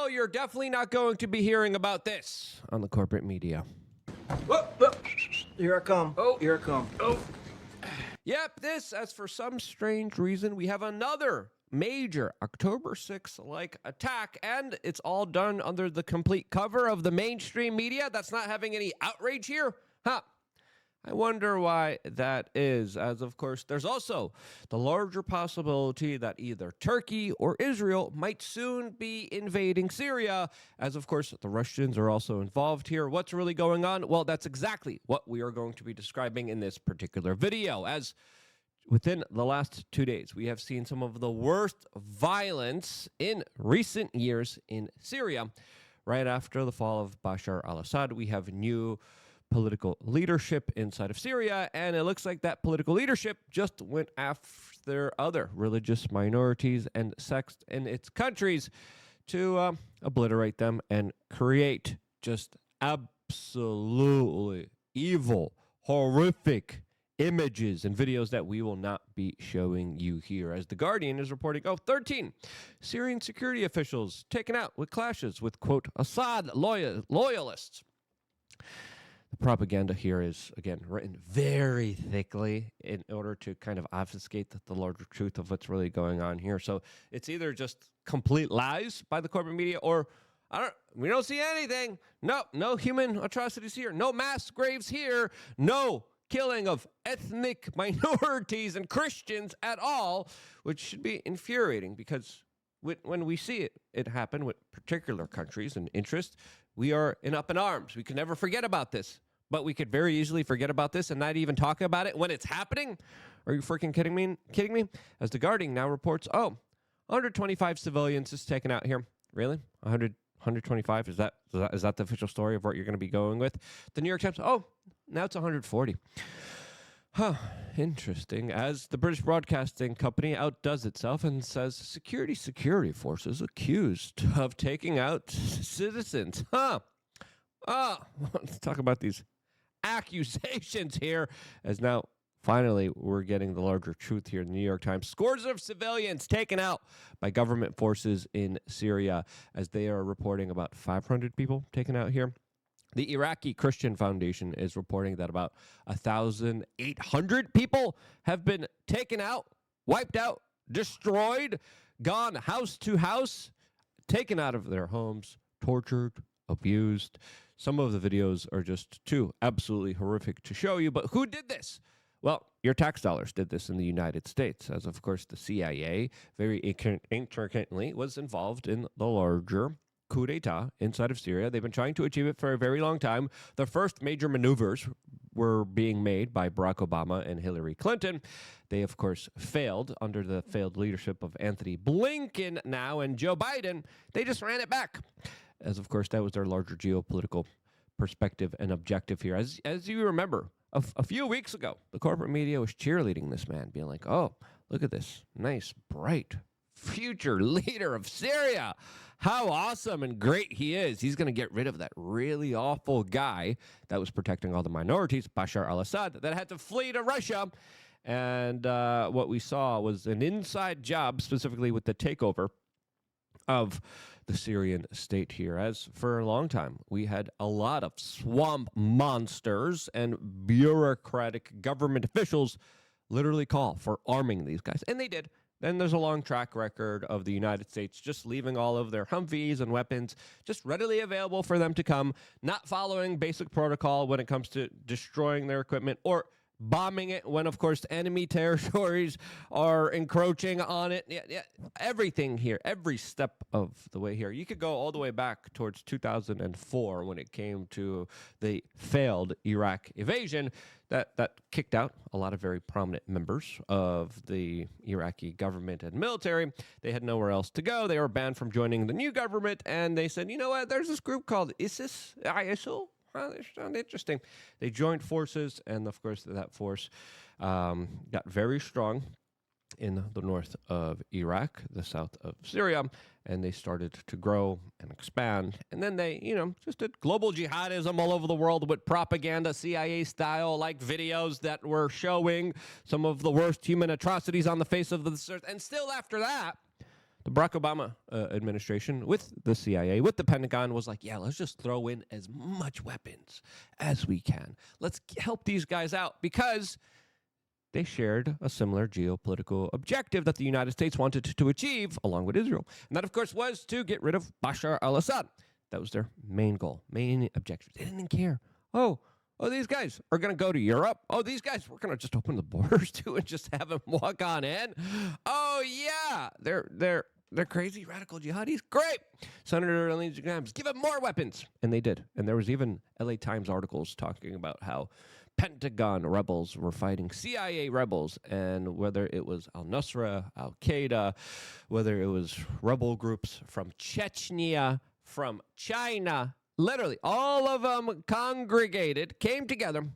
you're definitely not going to be hearing about this on the corporate media. Whoa, whoa. Here I come. Oh. Here I come. Oh. Yep, this, as for some strange reason, we have another major October 6th-like attack, and it's all done under the complete cover of the mainstream media that's not having any outrage here. Huh. I wonder why that is, as of course there's also the larger possibility that either Turkey or Israel might soon be invading Syria, as of course the Russians are also involved here. What's really going on? Well, that's exactly what we are going to be describing in this particular video, as within the last 2 days, we have seen some of the worst violence in recent years in Syria. Right after the fall of Bashar al-Assad, we have new political leadership inside of Syria, and it looks like that political leadership just went after other religious minorities and sects in its countries to obliterate them and create just absolutely evil, horrific images and videos that we will not be showing you here, as The Guardian is reporting, 13 Syrian security officials taken out with clashes with, quote, Assad loyalists. The propaganda here is, again, written very thickly in order to kind of obfuscate the larger truth of what's really going on here. So it's either just complete lies by the corporate media, or we don't see anything. No human atrocities here. No mass graves here. No killing of ethnic minorities and Christians at all, which should be infuriating, because when we see it happen with particular countries and interests, we are up in arms. We can never forget about this, but we could very easily forget about this and not even talk about it when it's happening. Are you freaking kidding me? As The Guardian now reports, 125 civilians is taken out here. Really? 125? Is that the official story of what you're going to be going with? The New York Times, now it's 140. Huh, interesting. As the British Broadcasting Company outdoes itself and says security forces accused of taking out citizens. Let's talk about these accusations here, as now finally we're getting the larger truth here in the New York Times. Scores of civilians taken out by government forces in Syria, as they are reporting about 500 people taken out here. The Iraqi Christian Foundation is reporting that about 1,800 people have been taken out, wiped out, destroyed, gone house to house, taken out of their homes, tortured, abused. Some of the videos are just too absolutely horrific to show you. But who did this? Well, your tax dollars did this in the United States, as of course the CIA very intricately was involved in the larger coup d'etat inside of Syria. They've been trying to achieve it for a very long time. The first major maneuvers were being made by Barack Obama and Hillary Clinton. They, of course, failed under the failed leadership of Anthony Blinken now and Joe Biden. They just ran it back, as, of course, that was their larger geopolitical perspective and objective here. As you remember, a few weeks ago, the corporate media was cheerleading this man, being like, look at this nice, bright future leader of Syria. How awesome and great he is. He's going to get rid of that really awful guy that was protecting all the minorities, Bashar al-Assad, that had to flee to Russia. And what we saw was an inside job, specifically with the takeover of the Syrian state here. As for a long time, we had a lot of swamp monsters and bureaucratic government officials literally call for arming these guys. And they did. Then there's a long track record of the United States just leaving all of their Humvees and weapons just readily available for them to come, not following basic protocol when it comes to destroying their equipment or bombing it when, of course, enemy territories are encroaching on it. Yeah, everything here, every step of the way here. You could go all the way back towards 2004 when it came to the failed Iraq invasion that kicked out a lot of very prominent members of the Iraqi government and military. They had nowhere else to go. They were banned from joining the new government, and they said, you know what, there's this group called ISIL. They sound interesting. They joined forces, and of course that force got very strong in the north of Iraq, the south of Syria, and they started to grow and expand. And then they, just did global jihadism all over the world with propaganda, CIA-style like videos that were showing some of the worst human atrocities on the face of the earth. And still after that, The Barack Obama administration with the CIA, with the Pentagon, was like, yeah, let's just throw in as much weapons as we can. Let's help these guys out because they shared a similar geopolitical objective that the United States wanted to achieve along with Israel. And that, of course, was to get rid of Bashar al-Assad. That was their main goal, main objective. They didn't care. Oh, these guys are going to go to Europe. Oh, these guys, we're going to just open the borders to and just have them walk on in. Oh, yeah, they're crazy radical jihadis. Great. Senator Lindsey Graham, give them more weapons. And they did. And there was even LA Times articles talking about how Pentagon rebels were fighting CIA rebels, and whether it was al-Nusra, al-Qaeda, whether it was rebel groups from Chechnya, from China, literally all of them congregated, came together,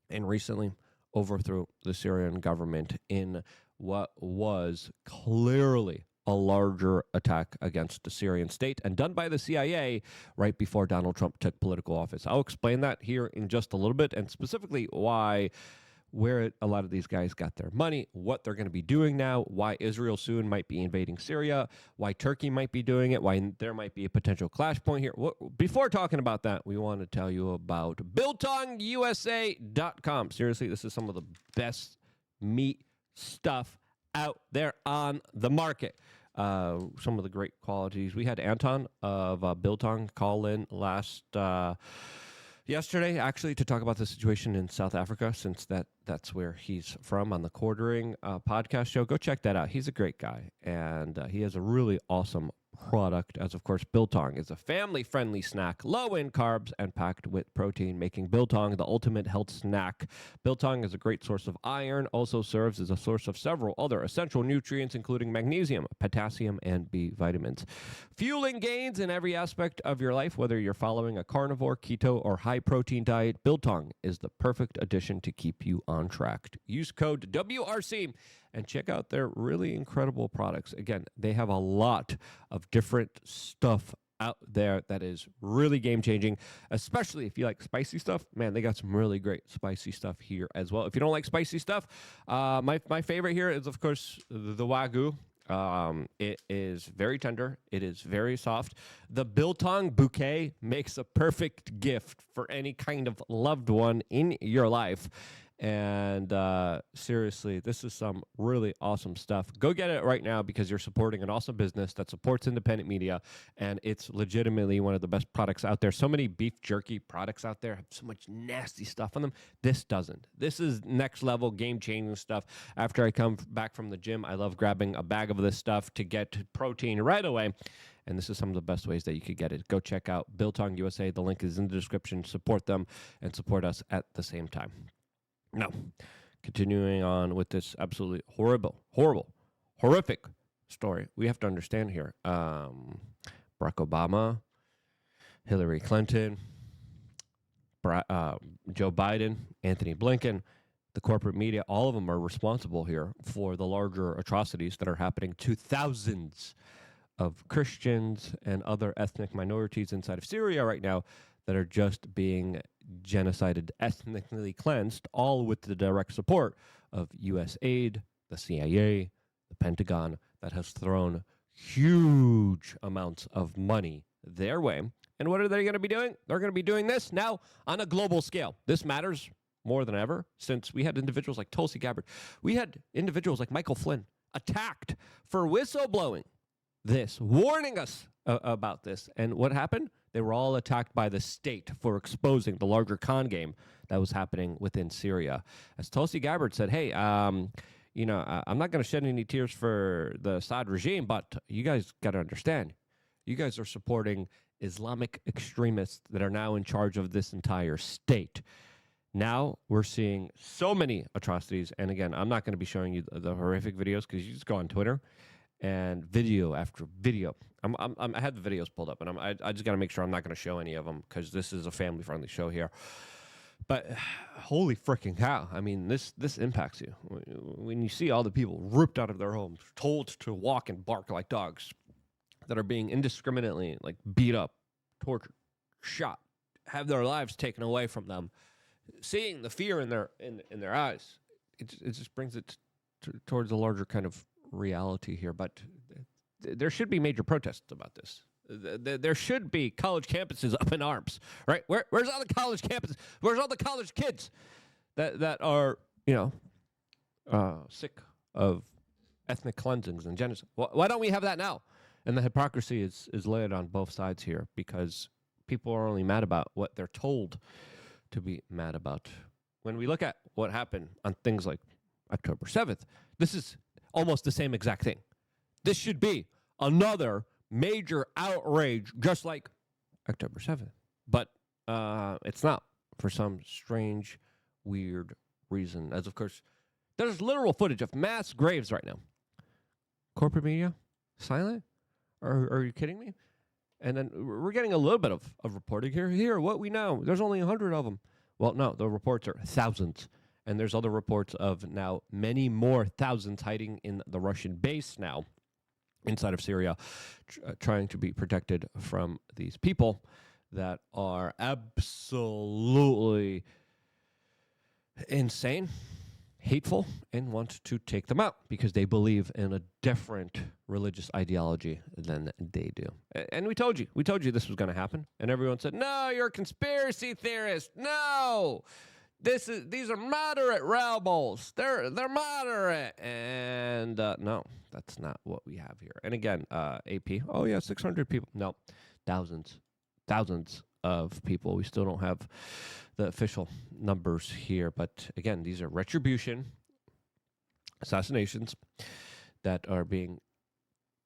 and recently overthrew the Syrian government in what was clearly a larger attack against the Syrian state and done by the CIA right before Donald Trump took political office. I'll explain that here in just a little bit, and specifically where a lot of these guys got their money, what they're going to be doing now, why Israel soon might be invading Syria, why Turkey might be doing it, why there might be a potential clash point here. Before talking about that, we want to tell you about BiltongUSA.com. Seriously, this is some of the best meat stuff out there on the market. Some of the great qualities. We had Anton of Biltong call in yesterday, actually, to talk about the situation in South Africa, since that's where he's from on the Quartering podcast show. Go check that out. He's a great guy, and he has a really awesome product, as of course Biltong is a family-friendly snack, low in carbs and packed with protein, making Biltong the ultimate health snack. Biltong is a great source of iron, also serves as a source of several other essential nutrients, including magnesium, potassium, and B vitamins. Fueling gains in every aspect of your life, whether you're following a carnivore, keto, or high-protein diet, Biltong is the perfect addition to keep you on track. Use code WRC and check out their really incredible products. Again, they have a lot of different stuff out there that is really game-changing, especially if you like spicy stuff. Man, they got some really great spicy stuff here as well. If you don't like spicy stuff, my favorite here is, of course, the Wagyu. It is very tender. It is very soft. The Biltong bouquet makes a perfect gift for any kind of loved one in your life. And seriously, this is some really awesome stuff. Go get it right now because you're supporting an awesome business that supports independent media, and it's legitimately one of the best products out there. So many beef jerky products out there have so much nasty stuff on them. This doesn't. This is next level, game-changing stuff. After I come back from the gym, I love grabbing a bag of this stuff to get protein right away. And this is some of the best ways that you could get it. Go check out Biltong USA. The link is in the description. Support them and support us at the same time. Now, continuing on with this absolutely horrific story, we have to understand here. Barack Obama, Hillary Clinton, Joe Biden, Anthony Blinken, the corporate media, all of them are responsible here for the larger atrocities that are happening to thousands of Christians and other ethnic minorities inside of Syria right now that are just being genocided, ethnically cleansed, all with the direct support of U.S. aid, the CIA, the Pentagon, that has thrown huge amounts of money their way. And what are they going to be doing? They're going to be doing this now on a global scale. This matters more than ever since we had individuals like Tulsi Gabbard. We had individuals like Michael Flynn attacked for whistleblowing this, warning us about this. And what happened? They were all attacked by the state for exposing the larger con game that was happening within Syria. As Tulsi Gabbard said, hey, I'm not going to shed any tears for the Assad regime, but you guys got to understand, you guys are supporting Islamic extremists that are now in charge of this entire state. Now we're seeing so many atrocities. And again, I'm not going to be showing you the horrific videos because you just go on Twitter and video after video. I had the videos pulled up, and I just got to make sure I'm not going to show any of them because this is a family-friendly show here. But holy freaking cow! I mean, this impacts you when you see all the people ripped out of their homes, told to walk and bark like dogs, that are being indiscriminately like beat up, tortured, shot, have their lives taken away from them. Seeing the fear in their eyes, it just brings it towards a larger kind of reality here. But there should be major protests about this. There should be college campuses up in arms, right? Where's all the college campuses? Where's all the college kids that are, sick of ethnic cleansings and genocide? Why don't we have that now? And the hypocrisy is laid on both sides here because people are only mad about what they're told to be mad about. When we look at what happened on things like October 7th, this is almost the same exact thing. This should be another major outrage, just like October 7th. But it's not for some strange, weird reason. As, of course, there's literal footage of mass graves right now. Corporate media? Silent? Are you kidding me? And then we're getting a little bit of reporting here. Here, what we know, there's only 100 of them. Well, no, the reports are thousands. And there's other reports of now many more thousands hiding in the Russian base now inside of Syria, trying to be protected from these people that are absolutely insane, hateful, and want to take them out because they believe in a different religious ideology than they do. And we told you this was going to happen. And everyone said, no, you're a conspiracy theorist. No, these are moderate rebels. They're moderate. And no, that's not what we have here. And again, AP, oh yeah, 600 people. No, thousands of people. We still don't have the official numbers here. But again, these are retribution assassinations that are being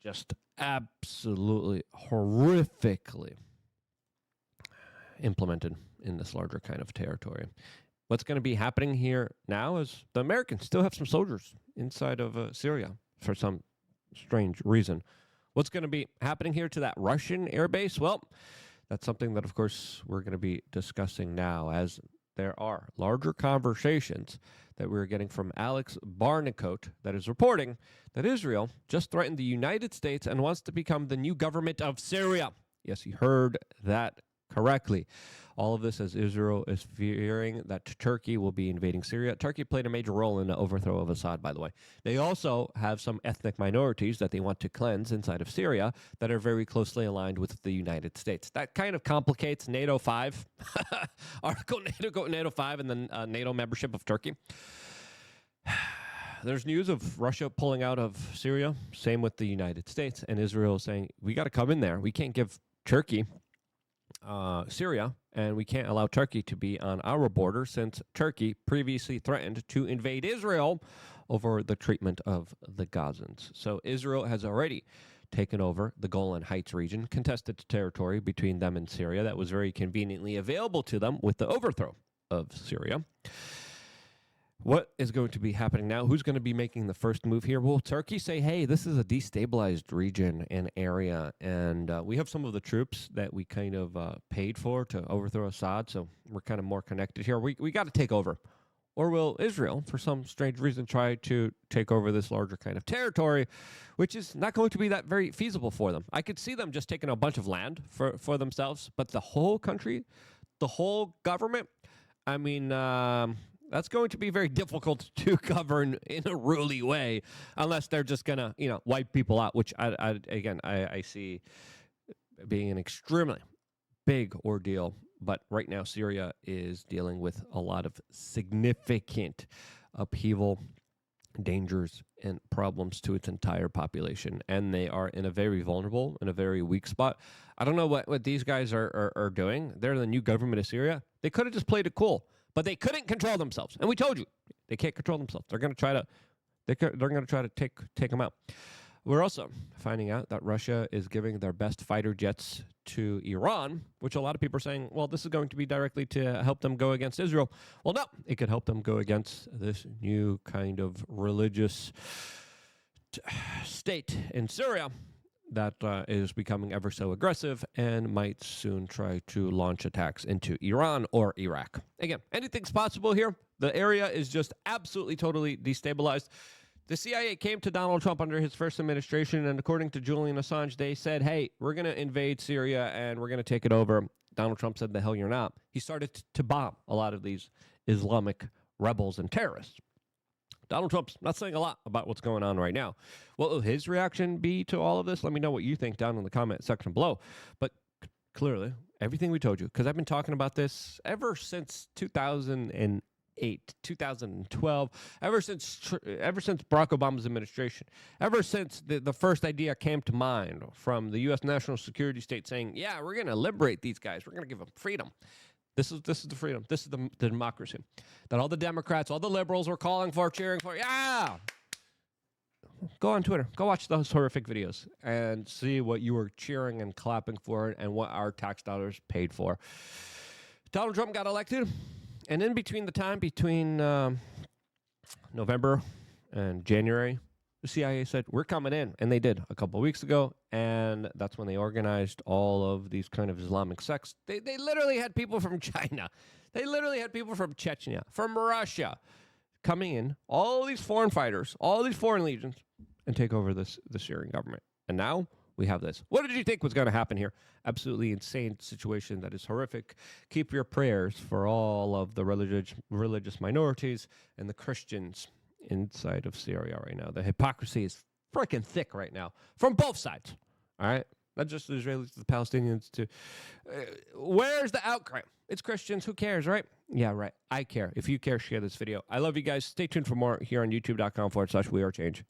just absolutely horrifically implemented in this larger kind of territory. What's going to be happening here now is the Americans still have some soldiers inside of Syria for some strange reason. What's going to be happening here to that Russian airbase? Well, that's something that, of course, we're going to be discussing now, as there are larger conversations that we're getting from Alex Barnicoat that is reporting that Israel just threatened the United States and wants to become the new government of Syria. Yes, you heard that correctly. All of this as Israel is fearing that Turkey will be invading Syria. Turkey played a major role in the overthrow of Assad, by the way. They also have some ethnic minorities that they want to cleanse inside of Syria that are very closely aligned with the United States. That kind of complicates NATO 5, Article NATO 5, and then NATO membership of Turkey. There's news of Russia pulling out of Syria. Same with the United States. And Israel saying, we got to come in there. We can't give Turkey Syria, and we can't allow Turkey to be on our border since Turkey previously threatened to invade Israel over the treatment of the Gazans. So Israel has already taken over the Golan Heights region, contested territory between them and Syria that was very conveniently available to them with the overthrow of Syria. What is going to be happening now? Who's going to be making the first move here? Will Turkey say, hey, this is a destabilized region and area, and we have some of the troops that we kind of paid for to overthrow Assad, so we're kind of more connected here. We got to take over. Or will Israel, for some strange reason, try to take over this larger kind of territory, which is not going to be that very feasible for them? I could see them just taking a bunch of land for themselves, but the whole country, the whole government, I mean, that's going to be very difficult to govern in a ruly way, unless they're just gonna, wipe people out, which I see being an extremely big ordeal. But right now, Syria is dealing with a lot of significant upheaval, dangers, and problems to its entire population, and they are in a very vulnerable and a very weak spot. I don't know what these guys are doing. They're the new government of Syria. They could have just played it cool. But they couldn't control themselves, and we told you they can't control themselves. They're going to try to, take them out. We're also finding out that Russia is giving their best fighter jets to Iran, which a lot of people are saying, well, this is going to be directly to help them go against Israel. Well, no, it could help them go against this new kind of religious state in Syria that is becoming ever so aggressive and might soon try to launch attacks into Iran or Iraq. Again, anything's possible here. The area is just absolutely, totally destabilized. The CIA came to Donald Trump under his first administration, and according to Julian Assange, they said, hey, we're going to invade Syria and we're going to take it over. Donald Trump said, the hell you're not. He started to bomb a lot of these Islamic rebels and terrorists. Donald Trump's not saying a lot about what's going on right now. What will his reaction be to all of this? Let me know what you think down in the comment section below. But clearly, everything we told you, because I've been talking about this ever since 2008, 2012, ever since Barack Obama's administration, ever since the first idea came to mind from the U.S. national security state saying, yeah, we're going to liberate these guys. We're going to give them freedom. This is the freedom. This is the democracy that all the Democrats, all the liberals were calling for, cheering for. Yeah. Go on Twitter. Go watch those horrific videos and see what you were cheering and clapping for and what our tax dollars paid for. Donald Trump got elected, and in between November and January, the CIA said, we're coming in. And they did a couple of weeks ago. And that's when they organized all of these kind of Islamic sects. They literally had people from China. They literally had people from Chechnya, from Russia, coming in, all these foreign fighters, all these foreign legions, and take over the Syrian government. And now we have this. What did you think was going to happen here? Absolutely insane situation that is horrific. Keep your prayers for all of the religious minorities and the Christians inside of Syria right now. The hypocrisy is freaking thick right now from both sides. All right? Not just the Israelis, the Palestinians, too. Where's the outcry? It's Christians. Who cares, right? Yeah, right. I care. If you care, share this video. I love you guys. Stay tuned for more here on youtube.com/wearechange.